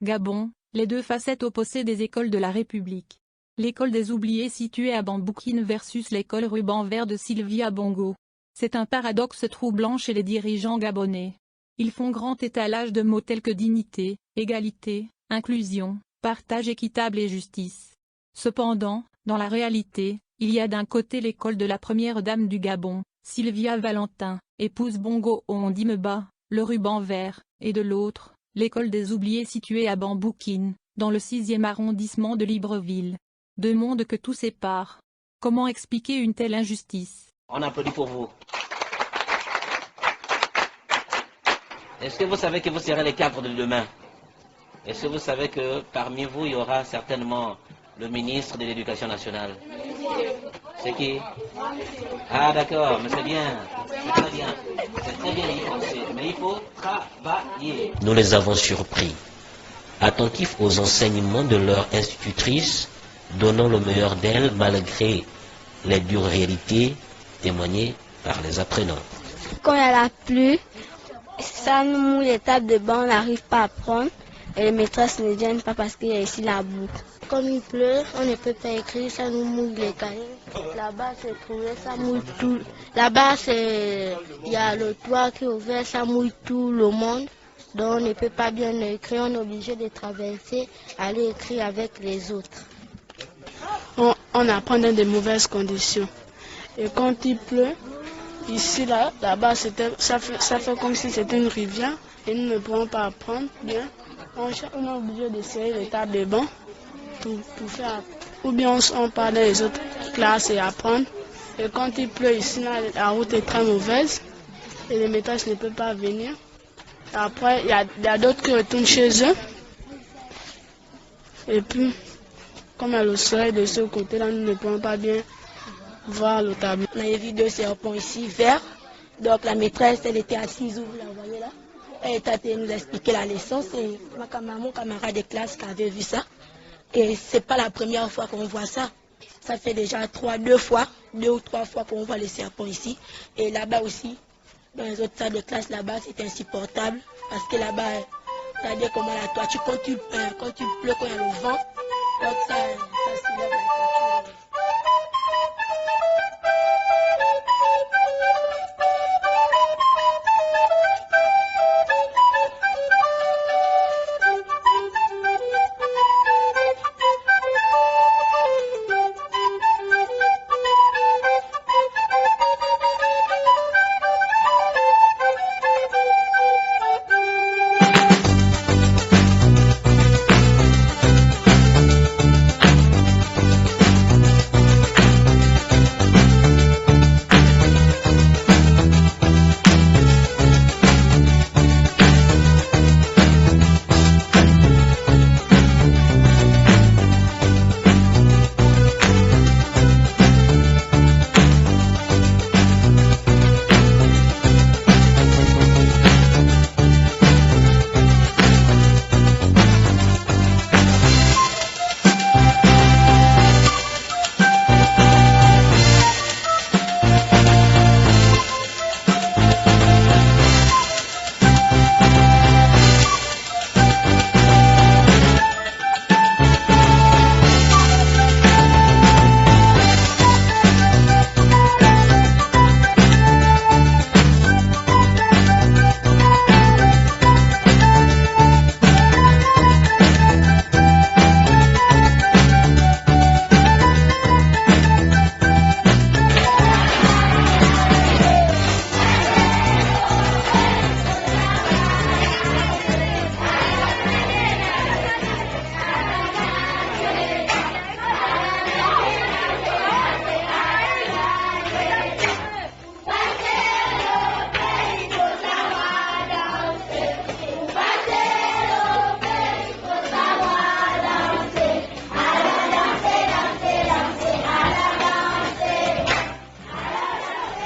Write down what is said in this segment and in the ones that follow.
Gabon, les deux facettes opposées des écoles de la République. L'école des oubliés située à Bamboukine versus l'école ruban vert de Sylvia Bongo. C'est un paradoxe troublant chez les dirigeants gabonais. Ils font grand étalage de mots tels que dignité, égalité, inclusion, partage équitable et justice. Cependant, dans la réalité, il y a d'un côté l'école de la première dame du Gabon, Sylvia Valentin, épouse Bongo Ondimeba, le ruban vert, et de l'autre, l'école des oubliés située à Bamboukine, dans le 6e arrondissement de Libreville. Deux mondes que tout sépare. Comment expliquer une telle injustice? On applaudit pour vous. Est-ce que vous savez que vous serez les cadres de demain? Est-ce que vous savez que parmi vous, il y aura certainement le ministre de l'Éducation nationale? C'est qui? Ah d'accord, mais c'est bien. C'est très bien. C'est très bien d'y penser. Mais il faut travailler. Nous les avons surpris. Attentifs aux enseignements de leur institutrice, donnant le meilleur d'elle malgré les dures réalités témoignées par les apprenants. Quand il y a la pluie, ça nous mouille les tables de banc, on n'arrive pas à prendre et les maîtresses ne viennent pas parce qu'il y a ici la boue. Comme il pleut, on ne peut pas écrire, ça nous mouille les cahiers. Là-bas c'est trouvé, ça mouille tout. Là-bas il y a le toit qui est ouvert, ça mouille tout le monde. Donc on ne peut pas bien écrire, on est obligé de traverser, aller écrire avec les autres. On apprend dans de mauvaises conditions. Et quand il pleut, ici, là-bas, ça fait comme si c'était une rivière. Et nous ne pouvons pas apprendre bien. On est obligé de serrer les tables de banc pour faire. Ou bien on part dans les autres classes et apprendre. Et quand il pleut ici, là, la route est très mauvaise. Et les maîtresses ne peuvent pas venir. Après, il y a d'autres qui retournent chez eux. Et puis, comme il y a le soleil de ce côté-là, nous ne pouvons pas bien voir le tableau. On a vu deux serpents ici, verts. Donc la maîtresse, elle était assise, vous la voyez là. Elle était en train de nous expliquer la leçon. C'est mon camarade de classe qui avait vu ça. Et c'est pas la première fois qu'on voit ça. Ça fait déjà deux ou trois fois qu'on voit les serpents ici. Et là-bas aussi, dans les autres salles de classe là-bas, c'est insupportable. Parce que là-bas, regardez comment la toiture, quand tu pleut, quand il y a le vent, donc ça soulève la toiture.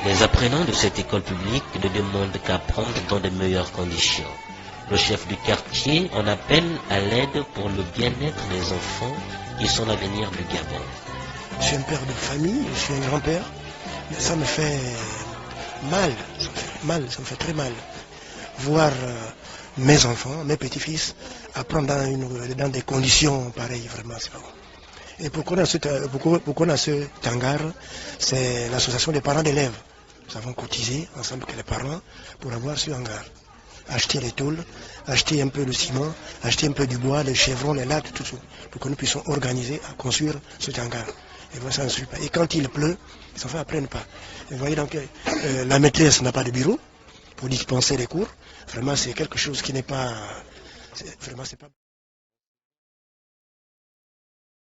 Les apprenants de cette école publique ne demandent qu'à apprendre dans de meilleures conditions. Le chef du quartier en appelle à l'aide pour le bien-être des enfants qui sont l'avenir du Gabon. Je suis un père de famille, je suis un grand-père, mais ça me fait mal, ça me fait très mal. Voir mes enfants, mes petits-fils, apprendre dans des conditions pareilles, vraiment, c'est pas bon. Et pourquoi on a ce hangar, c'est l'association des parents d'élèves. Nous avons cotisé ensemble avec les parents pour avoir ce hangar. Acheter les tôles, acheter un peu de ciment, acheter un peu du bois, les chevrons, les lattes, tout ça, pour que nous puissions organiser à construire ce hangar. Et quand il pleut, les enfants n'apprennent pas. Et vous voyez donc, la maîtresse n'a pas de bureau pour dispenser les cours. Vraiment, c'est quelque chose qui n'est pas... Vraiment, c'est pas...